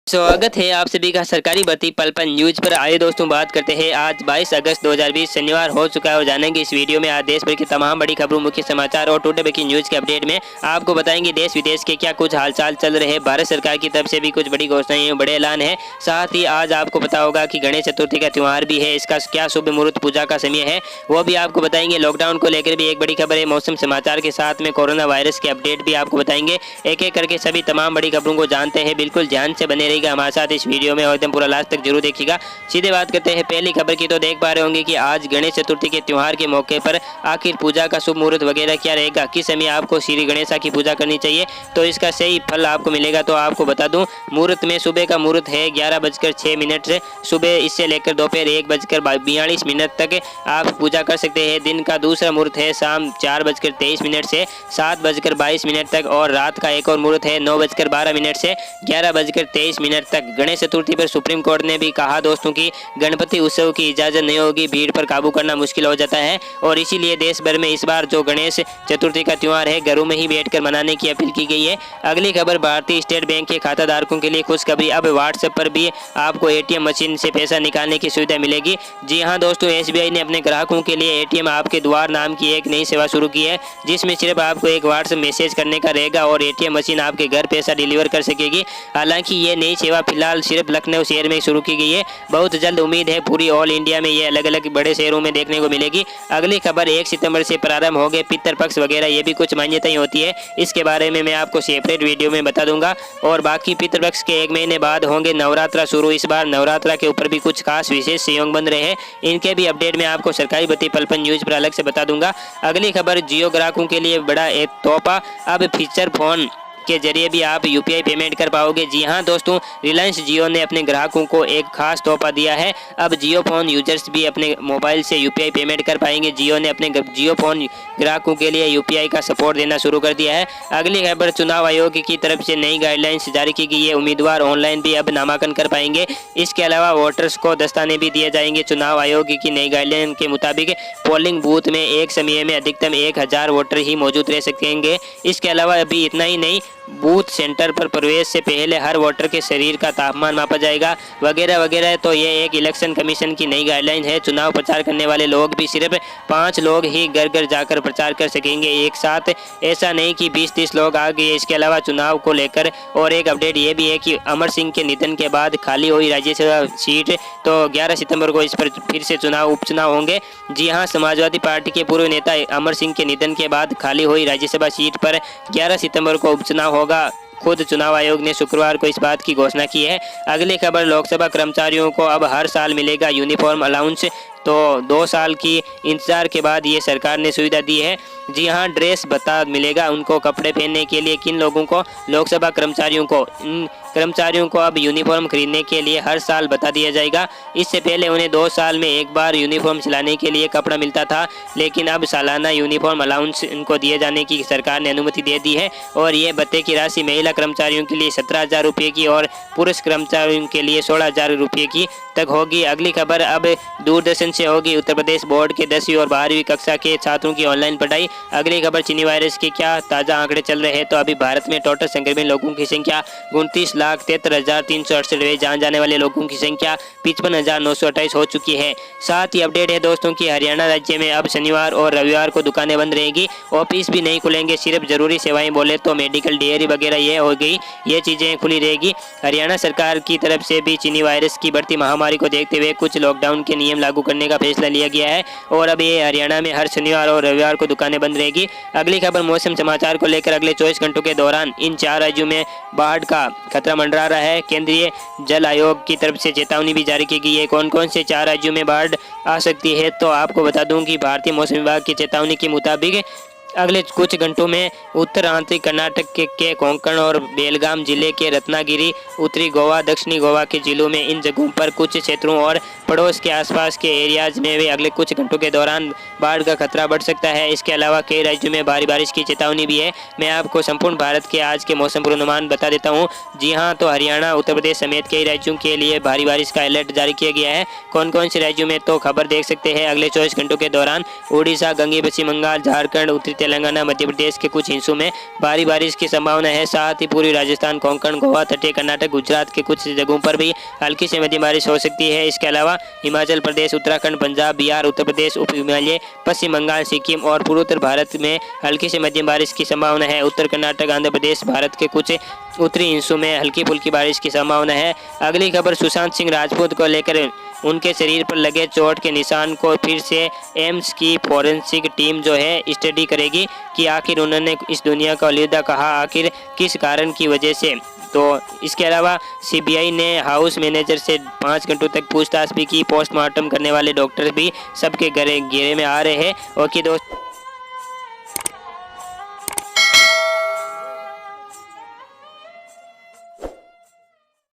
स्वागत है आप सभी का सरकारी भर्ती पल-पल न्यूज पर। आए दोस्तों, बात करते हैं आज 22 अगस्त 2020 शनिवार हो चुका है और जानेंगे इस वीडियो में आज देश भर की तमाम बड़ी खबरों, मुख्य समाचार और टुडे ब्रेकिंग न्यूज के अपडेट में आपको बताएंगे देश विदेश के क्या कुछ हालचाल चल रहे हैं। भारत सरकार की तरफ से भी कुछ बड़ी घोषणाएं, बड़े ऐलान है। साथ ही आज आपको पता होगा कि गणेश चतुर्थी का त्यौहार भी है, इसका क्या शुभ मुहूर्त पूजा का समय है वो भी आपको बताएंगे। लॉकडाउन को लेकर भी एक बड़ी खबर है। मौसम समाचार के साथ में कोरोना वायरस के अपडेट भी आपको बताएंगे। एक एक करके सभी तमाम बड़ी खबरों को जानते हैं। बिल्कुल ध्यान से बने रहिएगा हमारे साथ इस वीडियो में और एकदम पूरा लास्ट तक जरूर देखिएगा। सीधे बात करते हैं पहली खबर की। तो देख पा रहे होंगे कि आज गणेश चतुर्थी के त्यौहार के मौके पर आखिर पूजा का शुभ मुहूर्त वगैरह क्या रहेगा, किस समय आपको श्री गणेशा की पूजा करनी चाहिए, तो इसका सही फल आपको मिलेगा। तो आपको बता दूं, मुहूर्त में सुबह का मुहूर्त है 11:06 से सुबह, इससे लेकर दोपहर 1:42 तक आप पूजा कर सकते हैं। दिन का दूसरा मुहूर्त है शाम 4:23 से 7:22 तक और रात का एक और मुहूर्त है 9:12 से 11:23 तक। गणेश चतुर्थी पर सुप्रीम कोर्ट ने भी कहा दोस्तों कि गणपति उत्सव की इजाजत नहीं होगी, भीड़ पर काबू करना मुश्किल हो जाता है और इसीलिए देश भर में इस बार जो गणेश चतुर्थी का त्यौहार है घरों में ही बैठकर मनाने की अपील की गई है। अगली खबर, भारतीय स्टेट बैंक के खाताधारकों के लिए खुशखबरी, अब व्हाट्सएप पर भी आपको एटीएम मशीन से पैसा निकालने की सुविधा मिलेगी। जी हां दोस्तों, एसबीआई ने अपने ग्राहकों के लिए एटीएम आपके द्वार नाम की एक नई सेवा शुरू की है, जिसमें सिर्फ आपको एक व्हाट्सएप मैसेज करने का रहेगा और एटीएम मशीन आपके घर पैसा डिलीवर कर सकेगी। हालांकि ये नई सेवा फिलहाल सिर्फ लखनऊ शहर में शुरू की गई है। बहुत जल्द उम्मीद है पूरी ऑल इंडिया में ये अलग अलग बड़े शहरों में देखने को मिलेगी। अगली खबर, 1 सितंबर से प्रारंभ हो गए पितृपक्ष वगैरह, ये भी कुछ मान्यताएं होती है, इसके बारे में मैं आपको सेपरेट वीडियो में बता दूंगा। और बाकी पितृपक्ष के 1 महीने बाद होंगे नवरात्रा शुरू। इस बार नवरात्रा के ऊपर भी कुछ खास विशेष संयोग बन रहे हैं, इनके भी अपडेट में आपको सरकारी भर्ती पल-पल न्यूज पर अलग से बता दूंगा। अगली खबर, जियो ग्राहकों के लिए बड़ा एक तोहफा, अब फीचर फोन के जरिए भी आप यूपीआई पेमेंट कर पाओगे। जी हां दोस्तों, रिलायंस जियो ने अपने ग्राहकों को एक खास तोहफा दिया है। अब जियो फोन यूजर्स भी अपने मोबाइल से यूपीआई पेमेंट कर पाएंगे। जियो ने अपने जियो फोन ग्राहकों के लिए यूपीआई का सपोर्ट देना शुरू कर दिया है। अगली खबर, चुनाव आयोग की तरफ से नई गाइडलाइंस जारी की गई है। उम्मीदवार ऑनलाइन भी अब नामांकन कर पाएंगे। इसके अलावा वोटर्स को दस्ताने भी दिए जाएंगे। चुनाव आयोग की नई गाइडलाइन के मुताबिक पोलिंग बूथ में एक समय में अधिकतम 1000 वोटर ही मौजूद रह सकेंगे। इसके अलावा अभी इतना ही नहीं, बूथ सेंटर पर प्रवेश से पहले हर वोटर के शरीर का तापमान मापा जाएगा वगैरह वगैरह। तो ये एक इलेक्शन कमीशन की नई गाइडलाइन है। चुनाव प्रचार करने वाले लोग भी सिर्फ 5 लोग ही घर घर जाकर प्रचार कर सकेंगे एक साथ, ऐसा नहीं कि 20-30 लोग आ गए। इसके अलावा चुनाव को लेकर और एक अपडेट ये भी है कि अमर सिंह के निधन के बाद खाली हुई राज्यसभा सीट, तो 11 सितंबर को इस पर फिर से उपचुनाव होंगे। जी हाँ, समाजवादी पार्टी के पूर्व नेता अमर सिंह के निधन के बाद खाली हुई राज्यसभा सीट पर 11 सितंबर को उपचुनाव होगा। खुद चुनाव आयोग ने शुक्रवार को इस बात की घोषणा की है। अगली खबर, लोकसभा कर्मचारियों को अब हर साल मिलेगा यूनिफॉर्म अलाउंस, तो 2 साल की इंतजार के बाद ये सरकार ने सुविधा दी है। जी हाँ, ड्रेस भत्ता मिलेगा उनको कपड़े पहनने के लिए। किन लोगों को? लोकसभा कर्मचारियों को। इन कर्मचारियों को अब यूनिफॉर्म खरीदने के लिए हर साल भत्ता दिया जाएगा। इससे पहले उन्हें 2 साल में एक बार यूनिफॉर्म सिलाने के लिए कपड़ा मिलता था, लेकिन अब सालाना यूनिफॉर्म अलाउंस इनको दिए जाने की सरकार ने अनुमति दे दी है। और ये भत्ते की राशि महिला कर्मचारियों के लिए 17,000 रुपये की और पुरुष कर्मचारियों के लिए 16,000 रुपये की तक होगी। अगली खबर, अब दूरदर्शन से होगी उत्तर प्रदेश बोर्ड के 10वीं और 12वीं कक्षा के छात्रों की ऑनलाइन पढ़ाई। अगली खबर, चीनी वायरस के क्या ताज़ा आंकड़े चल रहे हैं। तो अभी भारत में टोटल संक्रमित लोगों की संख्या 29,73,368 है। जान जाने वाले लोगों की संख्या 55,928 हो चुकी है। साथ ही अपडेट है दोस्तों कि हरियाणा राज्य में अब शनिवार और रविवार को दुकानें बंद रहेगी, ऑफिस भी नहीं खुलेंगे, सिर्फ जरूरी सेवाएं बोले तो मेडिकल, डेयरी वगैरह ये हो गई, ये चीज़ें खुली रहेगी। हरियाणा सरकार की तरफ से भी चीनी वायरस की बढ़ती महामारी को देखते हुए कुछ लॉकडाउन के नियम लागू करने का फैसला लिया गया है और अब ये हरियाणा में हर शनिवार और रविवार को दुकानें बंद रहेगी। अगली खबर, मौसम समाचार को लेकर अगले 24 घंटों के दौरान इन 4 राज्यों में बाढ़ का खतरा मंडरा रहा है। केंद्रीय जल आयोग की तरफ से चेतावनी भी जारी की गई है। कौन कौन से 4 राज्यों में बाढ़ आ सकती है, तो आपको बता दूं कि भारतीय मौसम विभाग की चेतावनी के मुताबिक अगले कुछ घंटों में उत्तर आंतरिक कर्नाटक के कोंकण और बेलगाम जिले के रत्नागिरी, उत्तरी गोवा, दक्षिणी गोवा के जिलों में इन जगहों पर कुछ क्षेत्रों और पड़ोस के आसपास के एरियाज में भी अगले कुछ घंटों के दौरान बाढ़ का खतरा बढ़ सकता है। इसके अलावा कई राज्यों में भारी बारिश की चेतावनी भी है। मैं आपको संपूर्ण भारत के आज के मौसम पूर्वानुमान बता देता हूँ। जी हाँ, तो हरियाणा, उत्तर प्रदेश समेत कई राज्यों के लिए भारी बारिश का अलर्ट जारी किया गया है। कौन कौन से राज्यों में, तो खबर देख सकते हैं। अगले 24 घंटों के दौरान उड़ीसा, गंगे पश्चिम बंगाल, झारखंड, उत्तरी तेलंगाना, मध्य प्रदेश के कुछ हिस्सों में भारी बारिश की संभावना है। साथ ही पूर्वी राजस्थान, कोंकण, गोवा, तटीय कर्नाटक, गुजरात के कुछ जगहों पर भी हल्की से मध्यम बारिश हो सकती है। इसके अलावा हिमाचल प्रदेश, उत्तराखंड, पंजाब, बिहार, उत्तर प्रदेश, उप हिमालय, पश्चिम बंगाल, सिक्किम और पूर्वोत्तर भारत में हल्की से मध्यम बारिश की संभावना है। उत्तर कर्नाटक, आंध्र प्रदेश, भारत के कुछ उत्तरी हिस्सों में हल्की फुल्की बारिश की संभावना है। अगली खबर सुशांत सिंह राजपूत को लेकर, उनके शरीर पर लगे चोट के निशान को फिर से एम्स की फोरेंसिक टीम जो है स्टडी करेगी कि आखिर उन्होंने इस दुनिया को अलविदा कहा आखिर किस कारण की वजह से। तो इसके अलावा सीबीआई ने हाउस मैनेजर से 5 घंटों तक पूछताछ भी की। पोस्टमार्टम करने वाले डॉक्टर भी सबके घेरे में आ रहे हैं। ओके दोस्त।